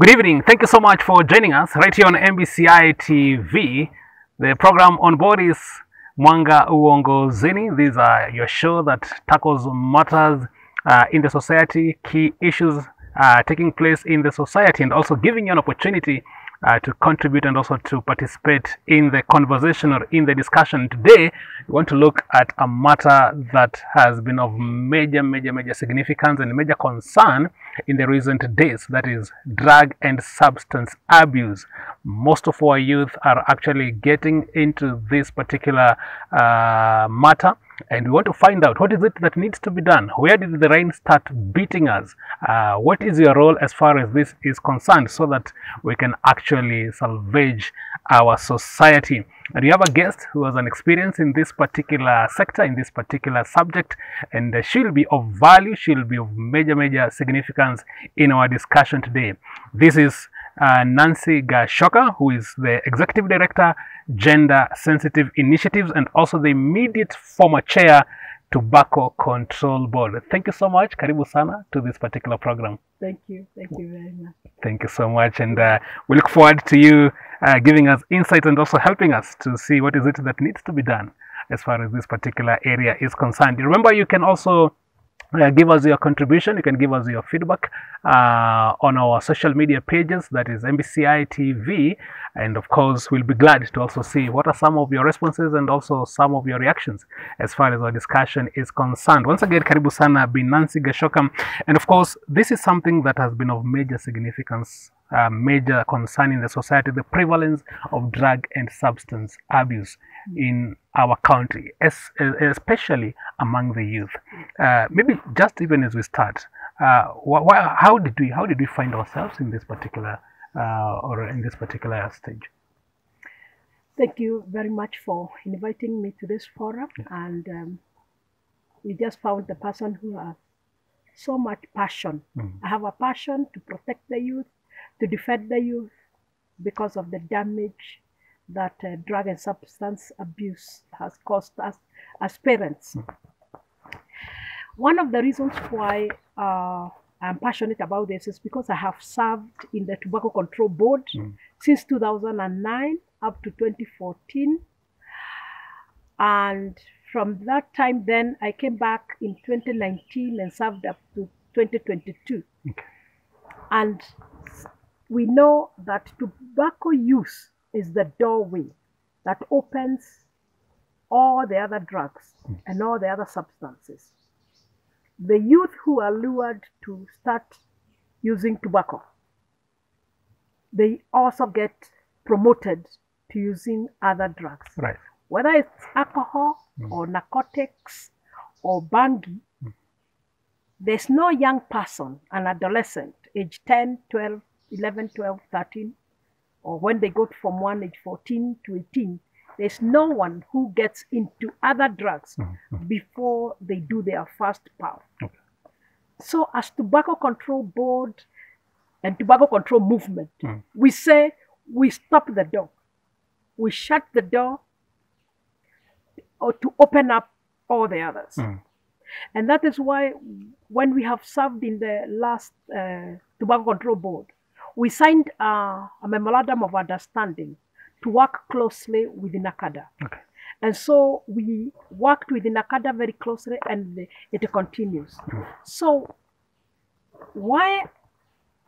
Good evening. Thank you so much for joining us right here on MBCI TV. The program on board is Mwanga, Uongozini. These are your show that tackles matters in the society, key issues taking place in the society, and also giving you an opportunity to contribute and also to participate in the conversation or in the discussion. Today, we want to look at a matter that has been of major significance and major concern in the recent days, that is drug and substance abuse. Most of our youth are actually getting into this particular matter, and we want to find out what is it that needs to be done. Where did the rain start beating us? What is your role as far as this is concerned, so that we can actually salvage our society? And we have a guest who has an experience in this particular sector, in this particular subject, and she'll be of value, she'll be of major significance in our discussion today. This is Nancy Gashoka, who is the Executive Director, Gender Sensitive Initiatives, and also the immediate former chair, Tobacco Control Board. Thank you so much. Karibu sana to this particular program. Thank you very much. Thank you so much, and we look forward to you giving us insight and also helping us to see what is it that needs to be done as far as this particular area is concerned. Remember, you can also give us your contribution. You can give us your feedback on our social media pages, that is MBCI TV, and of course we'll be glad to also see what are some of your responses and also some of your reactions as far as our discussion is concerned. Once again, karibu sana Bi Nancy Gashoka, and of course this is something that has been of major significance, major concern in the society, the prevalence of drug and substance abuse in our country, especially among the youth. Maybe just even as we start, how did we find ourselves in this particular stage? Thank you very much for inviting me to this forum. Yeah. And we just found the person who has so much passion. I have a passion to protect the youth, to defend the youth, because of the damage that drug and substance abuse has caused us as parents. One of the reasons why I'm passionate about this is because I have served in the Tobacco Control Board since 2009 up to 2014. And from that time then, I came back in 2019 and served up to 2022. Okay. And we know that tobacco use is the doorway that opens all the other drugs and all the other substances. The youth who are lured to start using tobacco, they also get promoted to using other drugs. Right. Whether it's alcohol or narcotics or bangi, there's no young person, an adolescent, age 10, 12, 11, 12, 13, or when they go from one age 14 to 18, there's no one who gets into other drugs before they do their first puff. Okay. So as Tobacco Control Board and Tobacco Control Movement, we say we stop the door. We shut the door or to open up all the others. And that is why when we have served in the last Tobacco Control Board, we signed a memorandum of understanding to work closely with NACADA. Okay. And so we worked with NACADA very closely, and it continues. So why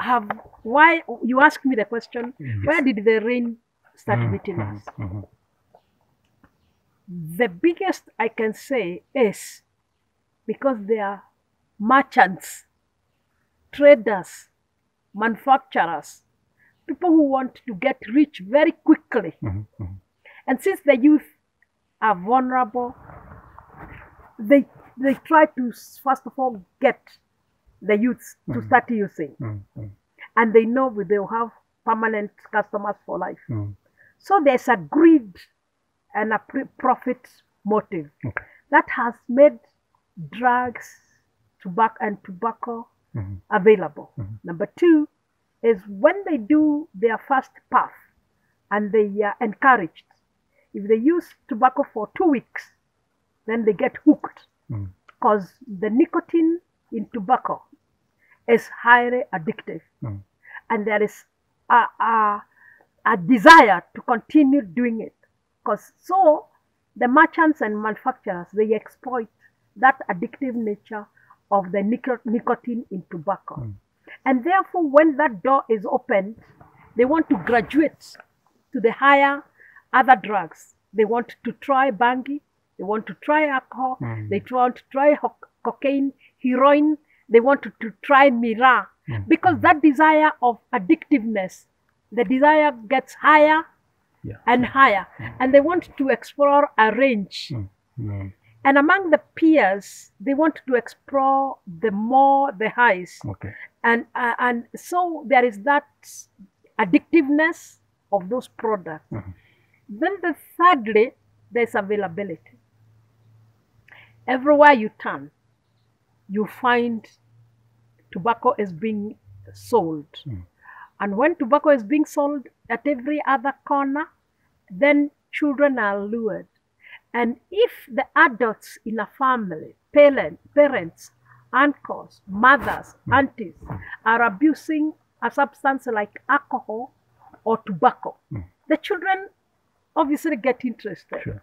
you asked me the question, where did the rain start beating us? The biggest I can say is because they are merchants, traders, manufacturers, people who want to get rich very quickly. And since the youth are vulnerable, they try to first of all get the youths to start using. And they know they'll have permanent customers for life. So there's a greed and a profit motive that has made drugs, tobacco available. Number two is when they do their first puff and they are encouraged. If they use tobacco for 2 weeks, then they get hooked because the nicotine in tobacco is highly addictive. and there is a desire to continue doing it. Because so the merchants and manufacturers, they exploit that addictive nature of the nicotine in tobacco. And therefore, when that door is opened, they want to graduate to the higher other drugs. They want to try bangi, they want to try alcohol, they want to try cocaine, heroin, they want to try miraa. Because that desire of addictiveness, the desire gets higher and higher. And they want to explore a range. And among the peers, they want to explore the more the highs. And so there is that addictiveness of those products. Then the thirdly, there's availability. Everywhere you turn, you find tobacco is being sold. And when tobacco is being sold at every other corner, then children are lured. And if the adults in a family, parents, uncles, mothers, aunties, are abusing a substance like alcohol or tobacco, the children obviously get interested.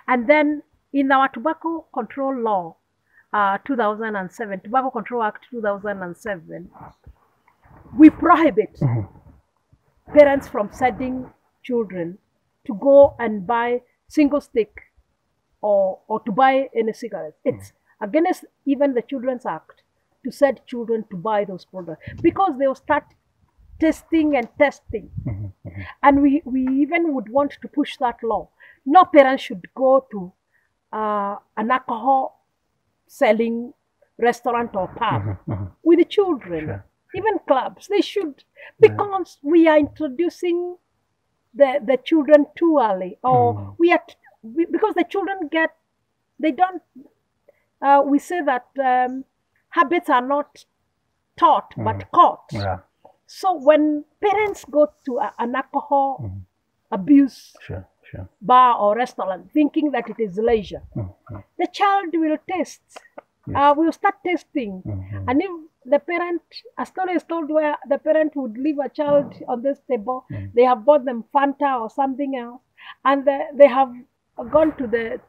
And then in our Tobacco Control Law, 2007, Tobacco Control Act 2007, we prohibit parents from sending children to go and buy single stick or to buy any cigarettes. It's against even the Children's Act to send children to buy those products, because they will start testing and testing. And we even would want to push that law. No parents should go to an alcohol selling restaurant or pub with the children. Even clubs, they should, because we are introducing the children too early, or because the children we say that habits are not taught but caught. So when parents go to an alcohol abuse bar or restaurant thinking that it is leisure, the child will taste, will start tasting. And if the parent, a story is told where the parent would leave a child on this table, they have bought them Fanta or something else, and they have gone to the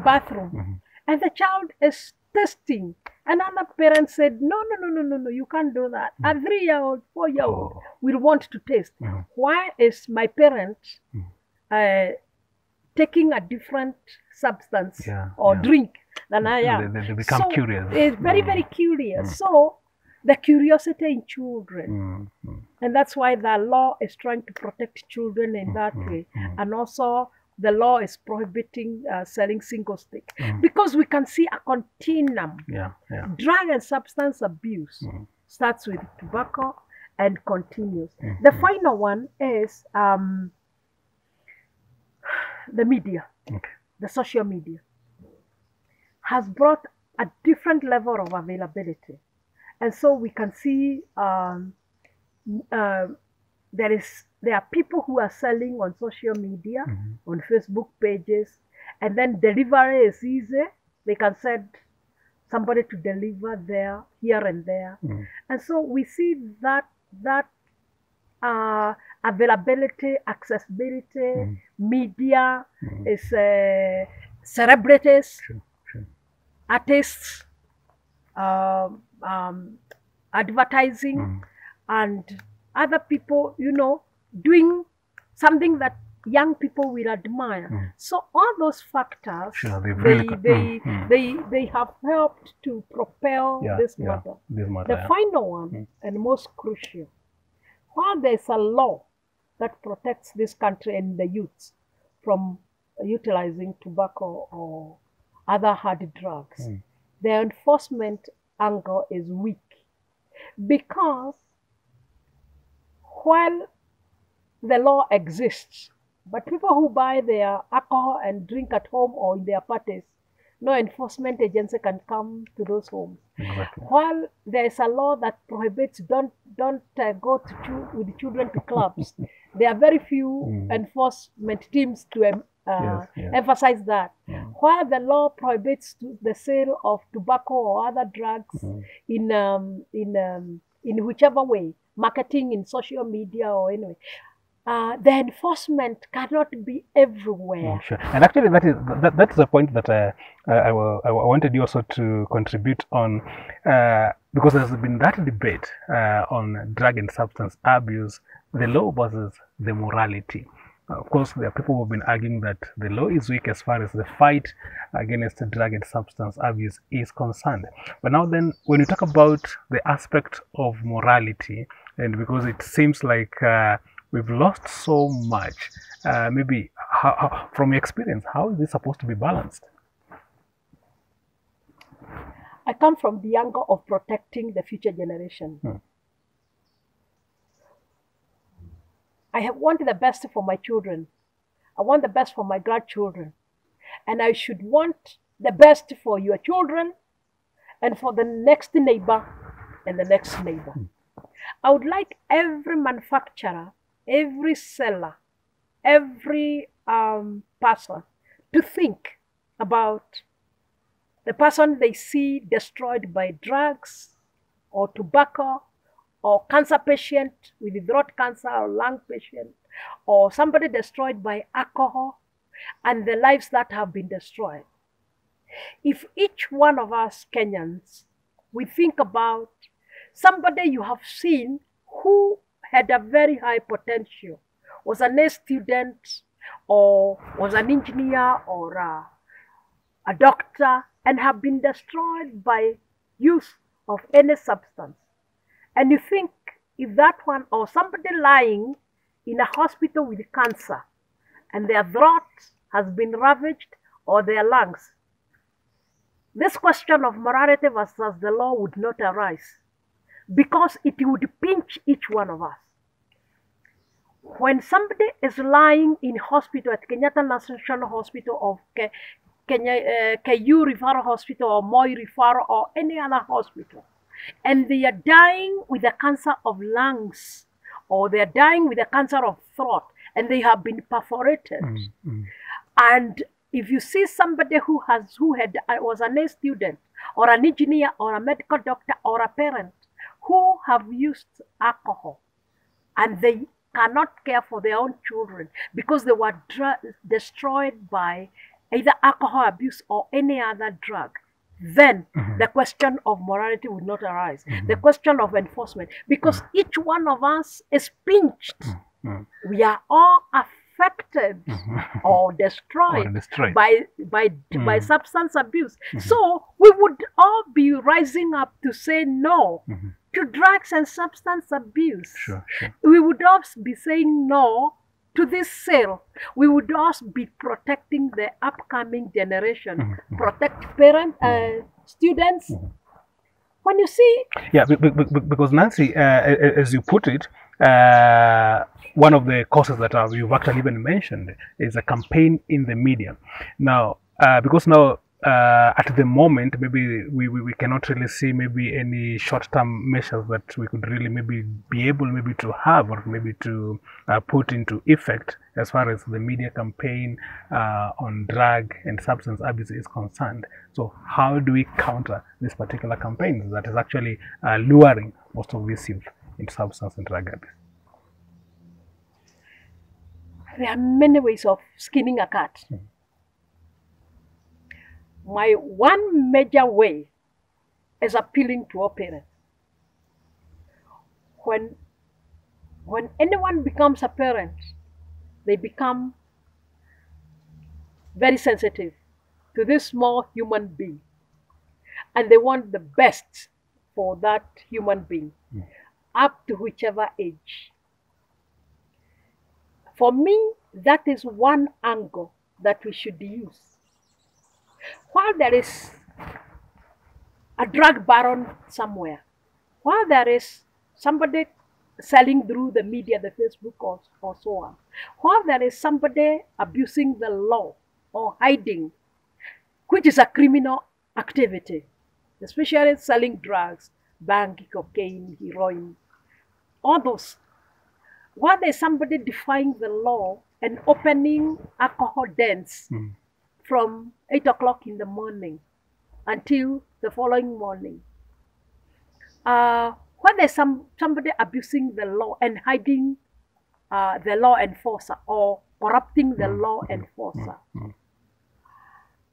bathroom, and the child is testing. Another parent said, no, you can't do that. A 3-year-old, 4-year-old will want to taste. Why is my parent taking a different substance or drink than I am? They become curious. It's very, very curious. So the curiosity in children. And that's why the law is trying to protect children in that way. And also the law is prohibiting selling single stick, because we can see a continuum. Drug and substance abuse starts with tobacco and continues. The final one is the media. The social media has brought a different level of availability. And so we can see there are people who are selling on social media, on Facebook pages, and then delivery is easy. They can send somebody to deliver there, here and there. And so we see that availability, accessibility, media is celebrities, artists, advertising, and other people, doing something that young people will admire. So all those factors, they have helped to propel this matter. The final one and most crucial, while there's a law that protects this country and the youths from utilizing tobacco or other hard drugs, the enforcement angle is weak, because while the law exists, but people who buy their alcohol and drink at home or in their parties, no enforcement agency can come to those homes. While there is a law that prohibits don't go with children to clubs, there are very few enforcement teams to emphasize that. While the law prohibits the sale of tobacco or other drugs in in whichever way, marketing in social media or anyway, the enforcement cannot be everywhere. Sure. And actually, that's a point that I wanted you also to contribute on, because there's been that debate on drug and substance abuse, the law versus the morality. Of course, there are people who have been arguing that the law is weak as far as the fight against drug and substance abuse is concerned. But now then, when you talk about the aspect of morality, and because it seems like we've lost so much, maybe from your experience, how is this supposed to be balanced? I come from the angle of protecting the future generation. I want the best for my children. I want the best for my grandchildren. And I should want the best for your children and for the next neighbor and the next neighbor. I would like every manufacturer, every seller, every person to think about the person they see destroyed by drugs or tobacco, or cancer patient with throat cancer or lung patient, or somebody destroyed by alcohol, and the lives that have been destroyed. If each one of us Kenyans, we think about somebody you have seen who had a very high potential, was an A student, or was an engineer, or a doctor, and have been destroyed by use of any substance. And you think if that one, or somebody lying in a hospital with cancer and their throat has been ravaged or their lungs, this question of morality versus the law would not arise because it would pinch each one of us. When somebody is lying in hospital at Kenyatta National Hospital or KU Referral Hospital or Moi Referral or any other hospital, and they are dying with the cancer of lungs, or they are dying with the cancer of throat, and they have been perforated. And if you see somebody who was an A student, or an engineer, or a medical doctor, or a parent who have used alcohol, and they cannot care for their own children because they were destroyed by either alcohol abuse or any other drug, then the question of morality would not arise. The question of enforcement, because each one of us is pinched. We are all affected or destroyed, by substance abuse. So we would all be rising up to say no to drugs and substance abuse. We would all be saying no to this sale. We would also be protecting the upcoming generation, protect parents, students. When you see... Yeah, because Nancy, as you put it, one of the causes that you've actually even mentioned is a campaign in the media. Now, because now at the moment, maybe we cannot really see maybe any short-term measures that we could really maybe be able maybe to have or maybe to put into effect as far as the media campaign on drug and substance abuse is concerned. So how do we counter this particular campaign that is actually luring most of these youth into substance and drug abuse? There are many ways of skinning a cat. My one major way is appealing to all parents. When anyone becomes a parent, they become very sensitive to this small human being, and they want the best for that human being, up to whichever age. For me, that is one angle that we should use. While there is a drug baron somewhere, while there is somebody selling through the media, the Facebook or so on, while there is somebody abusing the law or hiding, which is a criminal activity, especially selling drugs, bang, cocaine, heroin, all those, while there is somebody defying the law and opening alcohol dens from 8 o'clock in the morning until the following morning. when there's somebody abusing the law and hiding the law enforcer or corrupting the law enforcer,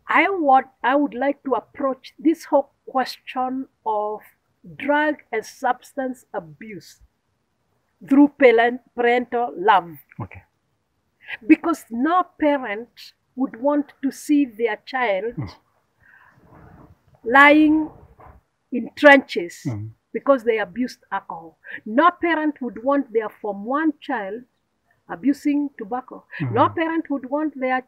I would like to approach this whole question of drug and substance abuse through parental love. Okay. Because no parent would want to see their child lying in trenches because they abused alcohol. No parent would want their Form 1 child abusing tobacco. No parent would want their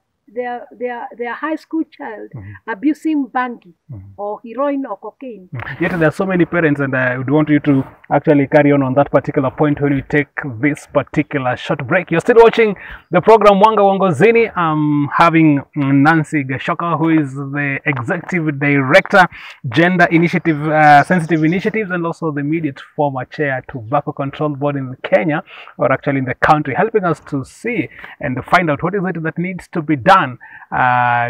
high school child abusing bangi or heroin or cocaine. Yet there are so many parents, and I would want you to actually carry on that particular point when we take this particular short break. You're still watching the program Mwanga Uongozini. I'm having Nancy Gashoka, who is the Executive Director, Gender Initiative, Sensitive Initiatives, and also the immediate former Chair, Tobacco Control Board in Kenya, or actually in the country, helping us to see and find out what is it that needs to be done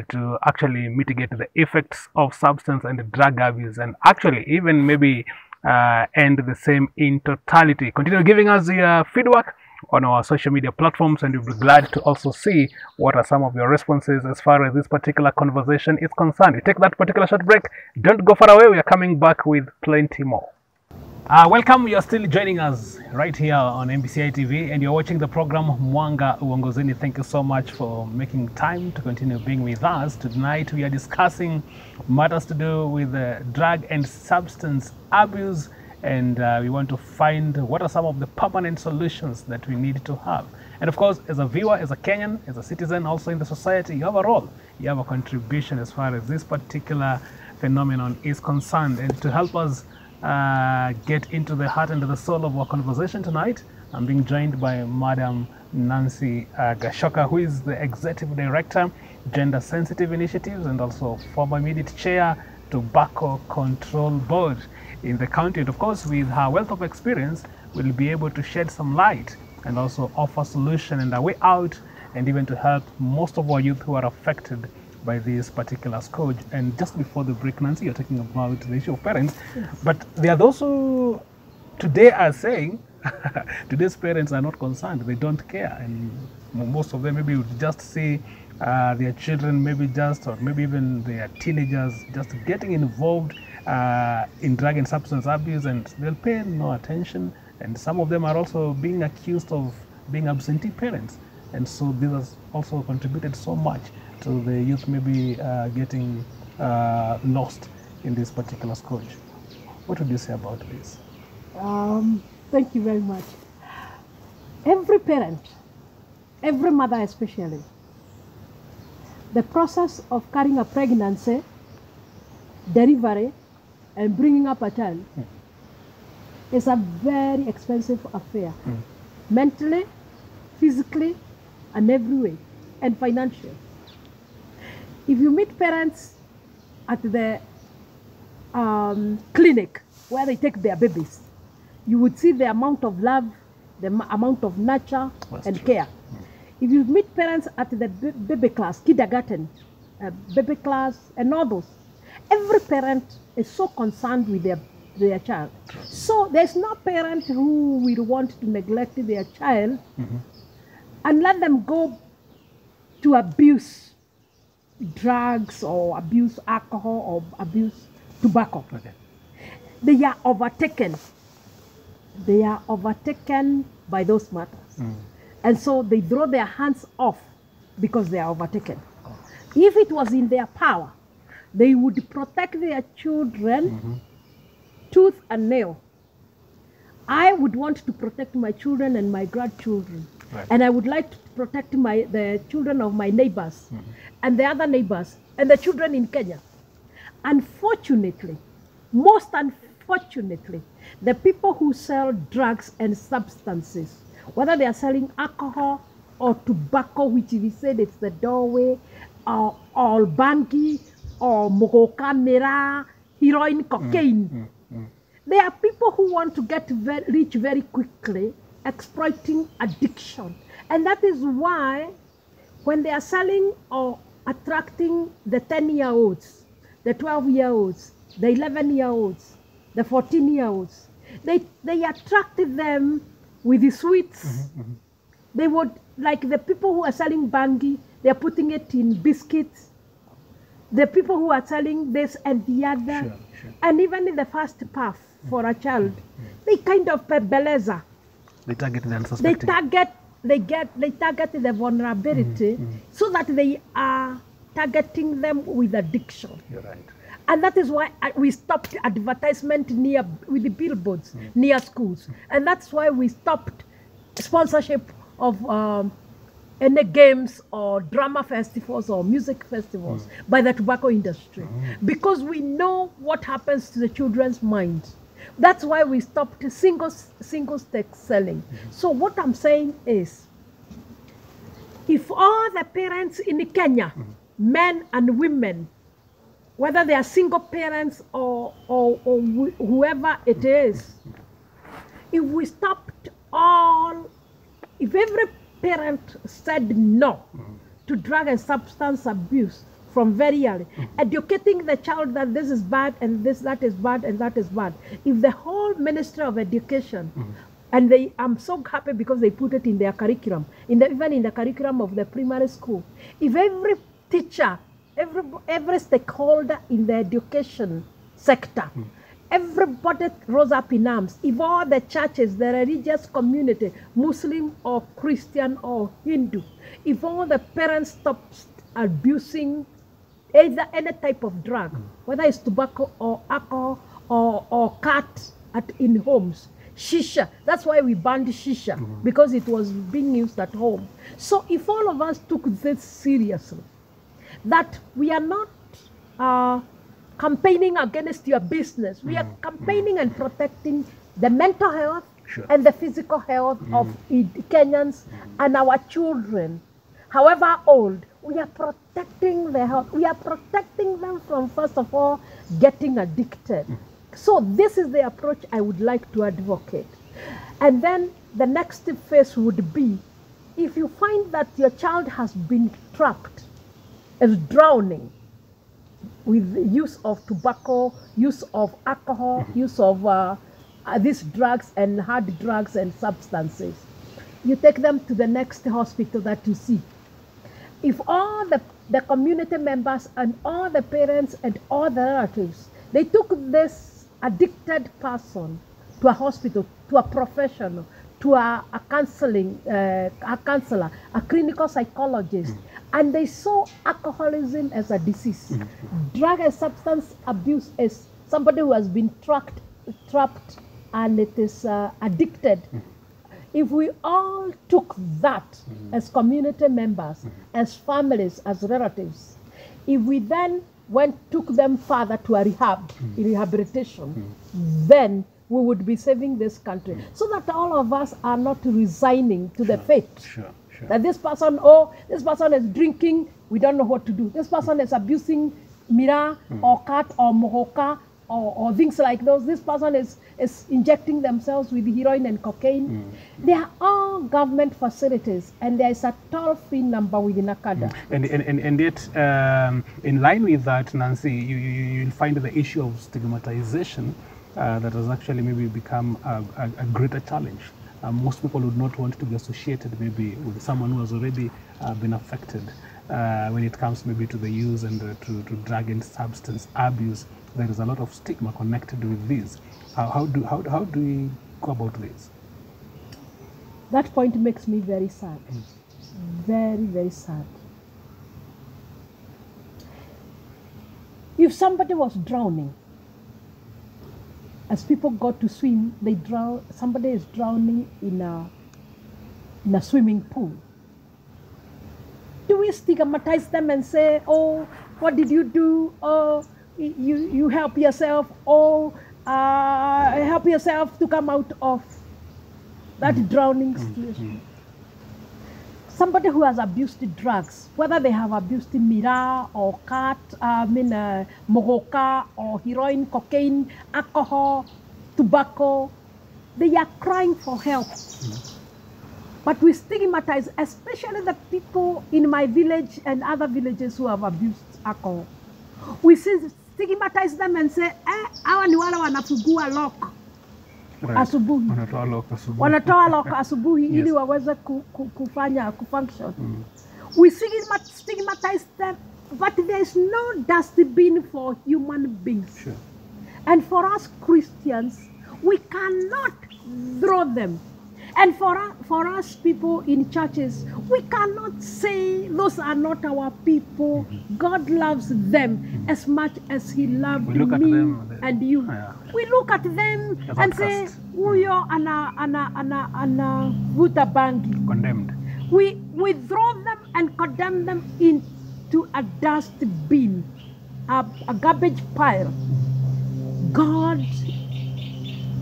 to actually mitigate the effects of substance and drug abuse, and actually even maybe end the same in totality. Continue giving us your feedback on our social media platforms, and we'll be glad to also see what are some of your responses as far as this particular conversation is concerned. We take that particular short break. Don't go far away. We are coming back with plenty more. Welcome. You're still joining us right here on MBCI TV, and you're watching the program Mwanga Uongozini. Thank you so much for making time to continue being with us. Tonight we are discussing matters to do with drug and substance abuse, and we want to find what are some of the permanent solutions that we need to have. And of course, as a viewer, as a Kenyan, as a citizen, also in the society, you have a role, you have a contribution as far as this particular phenomenon is concerned. And to help us get into the heart and the soul of our conversation tonight, I'm being joined by Madam Nancy Gashoka, who is the Executive Director, Gender Sensitive Initiatives, and also former immediate Chair, Tobacco Control Board in the county. And of course, with her wealth of experience, we'll be able to shed some light and also offer solution and a way out, and even to help most of our youth who are affected by this particular scourge. And just before the break, Nancy, you're talking about the issue of parents, but there are those who today are saying today's parents are not concerned, they don't care, and most of them maybe would just see their children maybe just, or maybe even their teenagers just getting involved in drug and substance abuse, and they'll pay no attention. And some of them are also being accused of being absentee parents, and so this has also contributed so much to the youth maybe getting lost in this particular scourge. What would you say about this? Thank you very much. Every parent, every mother especially, the process of carrying a pregnancy, delivery, and bringing up a child is a very expensive affair, mentally, physically, and every way, and financially. If you meet parents at the clinic where they take their babies, you would see the amount of love, the amount of nurture and care. If you meet parents at the baby class, kindergarten, baby class, and all those, every parent is so concerned with their child. So there's no parent who will want to neglect their child and let them go to abuse drugs or abuse alcohol or abuse tobacco. Okay. They are overtaken. They are overtaken by those matters. And so they throw their hands off because they are overtaken. If it was in their power, they would protect their children tooth and nail. I would want to protect my children and my grandchildren. Right. And I would like to protect the children of my neighbors and the other neighbors and the children in Kenya. Unfortunately, most unfortunately, the people who sell drugs and substances, whether they are selling alcohol or tobacco, which we said it's the doorway, or bangi, or mogokamera, heroin, cocaine, they are people who want to get rich very quickly, exploiting addiction. And that is why when they are selling or attracting the 10-year-olds, the 12-year-olds, the 11-year-olds, the 14-year-olds, They attracted them with the sweets. They would, like the people who are selling bangi, they're putting it in biscuits. The people who are selling this and the other, and even in the first puff for a child, they kind of beleza. They target the unsuspecting. They target the vulnerability, so that they are targeting them with addiction. You're right. And that is why we stopped advertisement with the billboards near schools. And that's why we stopped sponsorship of any games or drama festivals or music festivals by the tobacco industry. Because we know what happens to the children's minds. That's why we stopped single stick selling. So what I'm saying is, if all the parents in Kenya, men and women, whether they are single parents or whoever it is, if we stopped if every parent said no to drug and substance abuse from very early, educating the child that this is bad and that is bad and that is bad. If the whole Ministry of Education, and I'm so happy because they put it in their curriculum, even in the curriculum of the primary school, if every teacher, every stakeholder in the education sector, everybody rose up in arms, if all the churches, the religious community, Muslim or Christian or Hindu, if all the parents stopped abusing either any type of drug, whether it's tobacco or alcohol or cat in homes, shisha, that's why we banned shisha, because it was being used at home. So if all of us took this seriously, that we are not campaigning against your business, we are campaigning and protecting the mental health and the physical health of Kenyans and our children, however old. We are protecting their health. We are protecting them from, first of all, getting addicted. So this is the approach I would like to advocate. And then the next phase would be, if you find that your child has been trapped, is drowning with the use of tobacco, use of alcohol, use of these drugs and hard drugs and substances, you take them to the next hospital that you see. If all the community members and all the parents and all the relatives, they took this addicted person to a hospital, to a professional, to a counselor, a clinical psychologist, and they saw alcoholism as a disease. Drug and substance abuse is somebody who has been trapped and it is addicted. If we all took that as community members, as families, as relatives, if we then took them further to a rehabilitation, then we would be saving this country. So that all of us are not resigning to the fate. That this person is drinking, we don't know what to do. This person is abusing mira or cat or mohoka or things like those. This person is injecting themselves with heroin and cocaine. They are all government facilities, and there is a toll-free number within Akada. And yet, in line with that, Nancy, you'll find the issue of stigmatization that has actually maybe become a greater challenge. Most people would not want to be associated maybe with someone who has already been affected when it comes maybe to the use and to drug and substance abuse. There is a lot of stigma connected with this. How do we go about this? That point makes me very sad. Very, very sad. If somebody was drowning, as people go to swim, they drown. Somebody is drowning in a swimming pool. Do we stigmatize them and say, "Oh, what did you do? Oh, you help yourself. Oh, help yourself to come out of that drowning situation"? Somebody who has abused drugs, whether they have abused mira or cat, mohoka or heroin, cocaine, alcohol, tobacco, they are crying for help. But we stigmatize, especially the people in my village and other villages who have abused alcohol. We stigmatize them and say, awa ni wale wanafugua lock. Right. asubuhi, Wanatoa lock asubuhi. wanatoa lock asubuhi Yes. ili waweze kufunction. We stigmatize them, but there is no dustbin for human beings. Sure. And for us Christians, we cannot throw them. And for us people in churches, we cannot say those are not our people. God loves them as much as He loved We look at me them, and you. Yeah. We look at them As and say, outcasts. "Huyo vuta bangi." Condemned. We throw them and condemn them into a dustbin, a garbage pile. God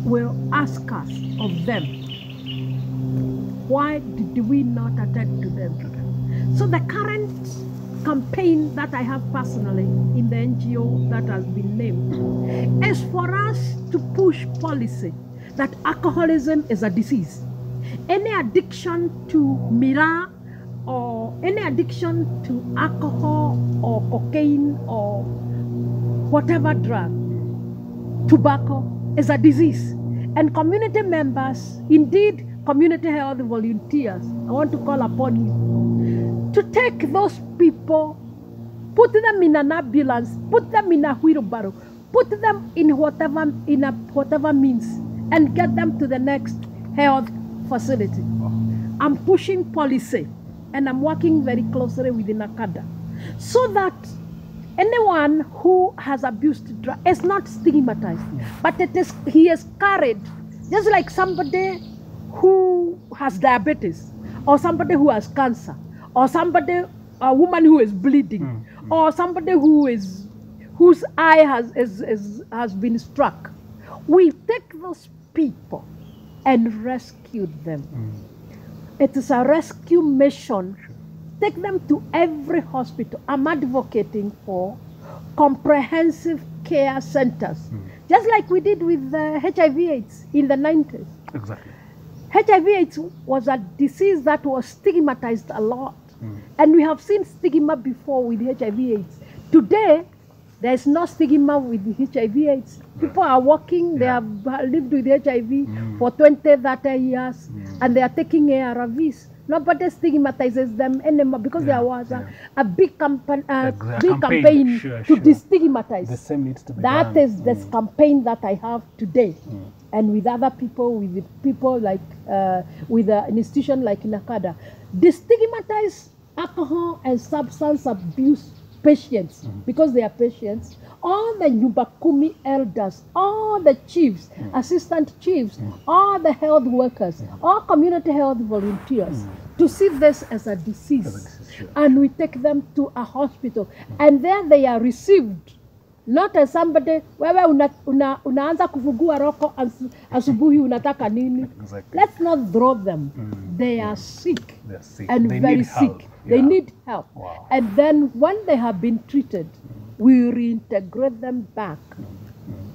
will ask us of them. Why did we not attend to them? So the current campaign that I have personally in the NGO that has been named is for us to push policy that alcoholism is a disease. Any addiction to miraa or any addiction to alcohol or cocaine or whatever drug, tobacco, is a disease. And community members, indeed community health volunteers, I want to call upon you to take those people, put them in an ambulance, put them in a wheelbarrow, put them in whatever means, and get them to the next health facility. I'm pushing policy, and I'm working very closely with NACADA, so that anyone who has abused drugs is not stigmatized, but he is carried, just like somebody who has diabetes, or somebody who has cancer, or a woman who is bleeding, or somebody whose eye has been struck. We take those people and rescue them. It is a rescue mission. Take them to every hospital. I'm advocating for comprehensive care centers, just like we did with HIV/AIDS in the 90s. Exactly. HIV/AIDS was a disease that was stigmatized a lot. And we have seen stigma before with HIV/AIDS. Today, there is no stigma with HIV/AIDS. People are walking, they have lived with HIV for 20, 30 years, and they are taking ARVs. Nobody stigmatizes them anymore because there was a big campaign to destigmatize. The same needs to be That done. is the campaign that I have today. And with other people, with people like, with an institution like NACADA, destigmatize alcohol and substance abuse patients, because they are patients. All the Nyumbakumi elders, all the chiefs, assistant chiefs, all the health workers, all community health volunteers, to see this as a disease. And we take them to a hospital, and there they are received. Not as somebody, wewe unaanza kufugua roko asubuhi unataka nini. Exactly. Let's not throw them. They are sick. They're sick. And They very need help. sick. They need help. Wow. And then when they have been treated, we reintegrate them back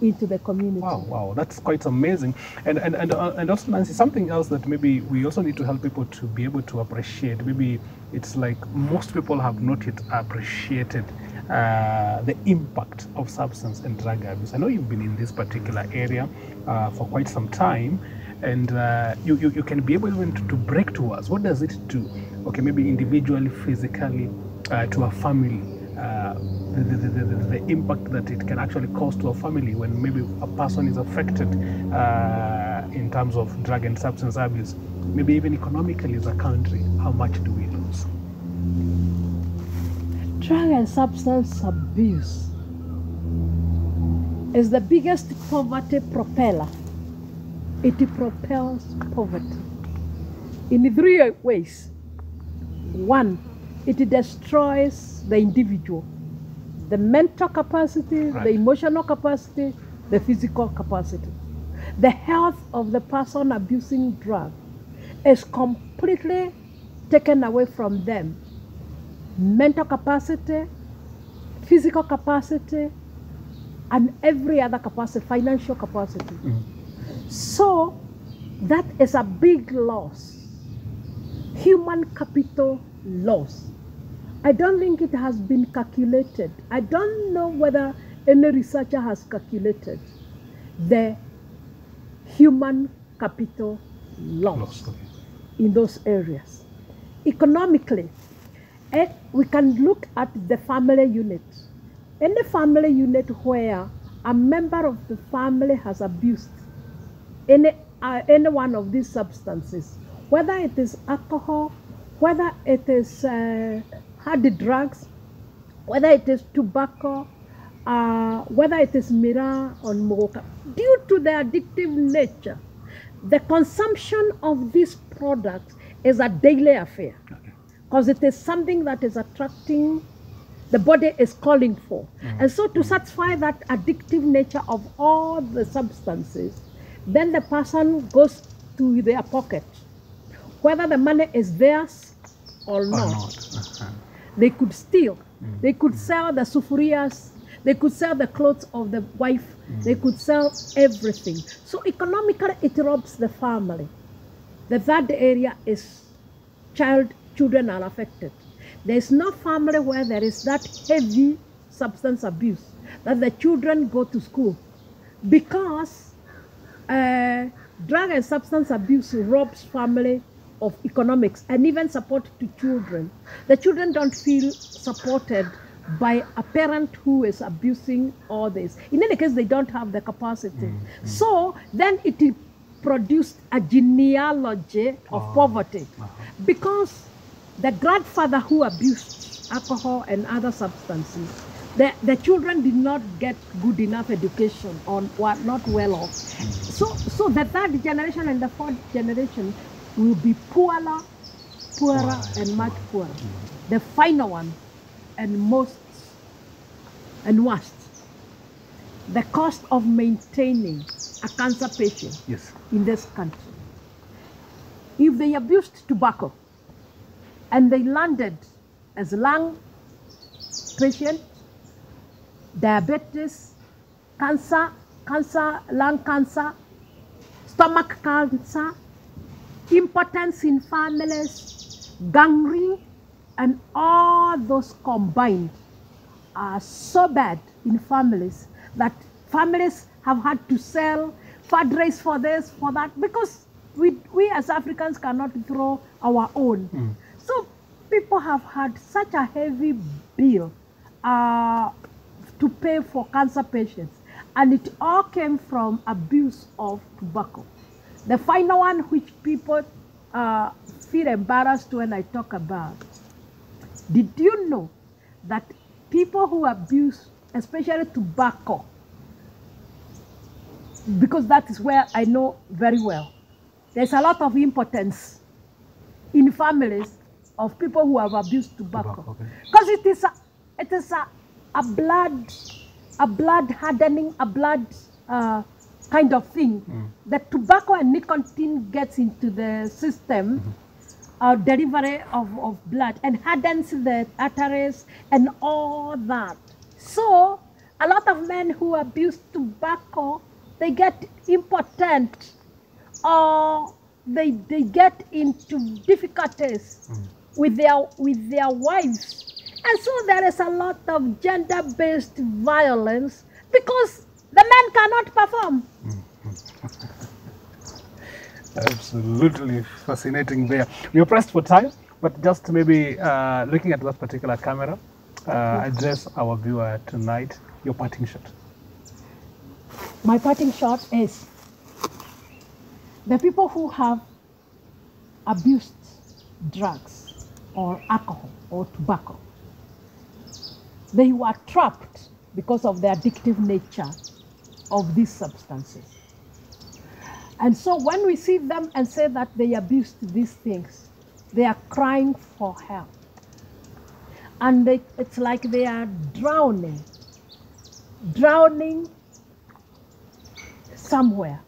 into the community. Wow, that's quite amazing. And also, Nancy, something else that maybe we also need to help people to be able to appreciate. Maybe it's like most people have not yet appreciated the impact of substance and drug abuse. I know you've been in this particular area for quite some time, and you can be able even to break to us. What does it do? Okay, maybe individually, physically, to a family. The impact that it can actually cause to a family when maybe a person is affected in terms of drug and substance abuse. Maybe even economically as a country, how much do we lose? Drug and substance abuse is the biggest poverty propeller. It propels poverty in 3 ways. One, it destroys the individual, the mental capacity, the emotional capacity, the physical capacity. The health of the person abusing drug is completely taken away from them. Mental capacity, physical capacity, and every other capacity, financial capacity. So that is a big loss. Human capital loss. I don't think it has been calculated. I don't know whether any researcher has calculated the human capital loss Okay. in those areas. Economically, we can look at the family unit. Any family unit where a member of the family has abused any one of these substances, whether it is alcohol, whether it is hard drugs, whether it is tobacco, whether it is miraa or mocha, due to their addictive nature, the consumption of these products is a daily affair, because it is something that is attracting, the body is calling for. And so to satisfy that addictive nature of all the substances, then the person goes to their pocket, whether the money is theirs or not. They could steal, they could sell the sufurias, they could sell the clothes of the wife, they could sell everything. So economically it robs the family. The third area is children are affected. There is no family where there is that heavy substance abuse that the children go to school, because drug and substance abuse robs family of economics and even support to children. The children don't feel supported by a parent who is abusing all this. In any case, they don't have the capacity. So then it produced a genealogy of poverty, because the grandfather who abused alcohol and other substances, the children did not get good enough education or were not well off. So the third generation and the fourth generation will be poorer and much poorer. The final one and most and worst, the cost of maintaining a cancer patient in this country. If they abused tobacco and they landed as lung patient, diabetes, cancer, lung cancer, stomach cancer, impotence in families, gangrene, and all those combined are so bad in families that families have had to sell, fundraise for this, for that, because we as Africans cannot throw our own. So people have had such a heavy bill to pay for cancer patients, and it all came from abuse of tobacco. The final one, which people feel embarrassed when I talk about, did you know that people who abuse, especially tobacco, because that is where I know very well, there's a lot of impotence in families of people who have abused tobacco, because it is a blood hardening, a blood kind of thing. The tobacco and nicotine gets into the system, delivery of blood, and hardens the arteries and all that. So a lot of men who abuse tobacco, they get impotent, or they get into difficulties with their wives. And so there is a lot of gender-based violence because the men cannot perform. Absolutely fascinating there. We are pressed for time, but just maybe looking at that particular camera, address our viewer tonight, your parting shot. My parting shot is the people who have abused drugs or alcohol or tobacco. They were trapped because of the addictive nature of these substances. And so when we see them and say that they abused these things, they are crying for help. And it's like they are drowning somewhere.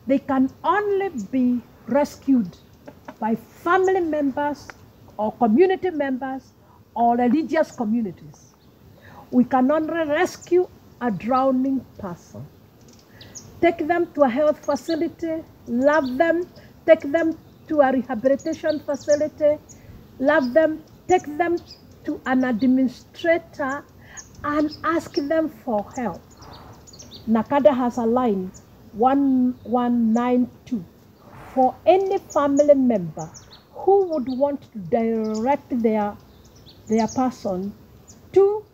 They can only be rescued by family members or community members or religious communities. We can only rescue a drowning person. Take them to a health facility, love them, take them to a rehabilitation facility, love them, take them to an administrator and ask them for help. Nakada has a line 1192 for any family member who would want to direct their person to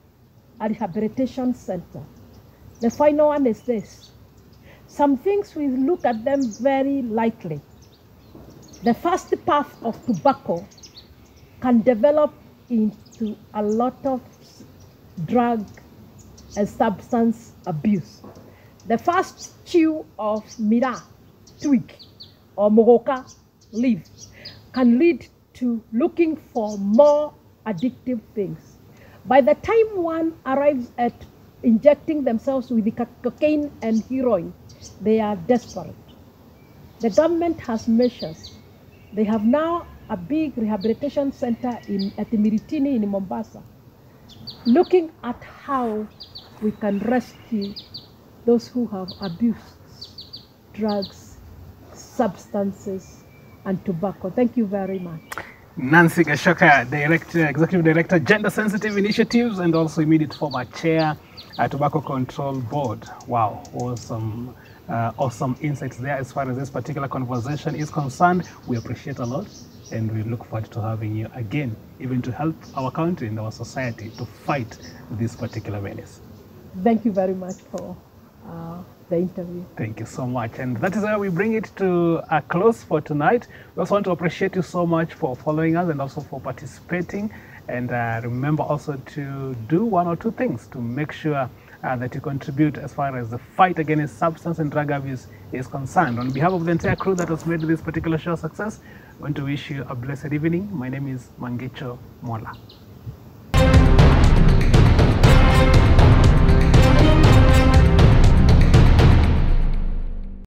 a rehabilitation center. The final one is this. Some things we look at them very lightly. The first path of tobacco can develop into a lot of drug and substance abuse. The first chew of mira twig or mogoka leaf can lead to looking for more addictive things. By the time one arrives at injecting themselves with the cocaine and heroin, they are desperate. The government has measures. They have now a big rehabilitation center at Miritini in Mombasa, looking at how we can rescue those who have abused drugs, substances, and tobacco. Thank you very much. Nancy Gashoka, Executive Director, Gender Sensitive Initiatives, and also immediate former Chair at Tobacco Control Board. Wow, awesome insights there as far as this particular conversation is concerned. We appreciate a lot, and we look forward to having you again, even to help our country and our society to fight this particular menace. Thank you very much for the interview. Thank you so much. And that is where we bring it to a close for tonight. We also want to appreciate you so much for following us and also for participating. And remember also to do one or two things to make sure that you contribute as far as the fight against substance and drug abuse is concerned. On behalf of the entire crew that has made this particular show a success, I want to wish you a blessed evening. My name is Mangicho Mola.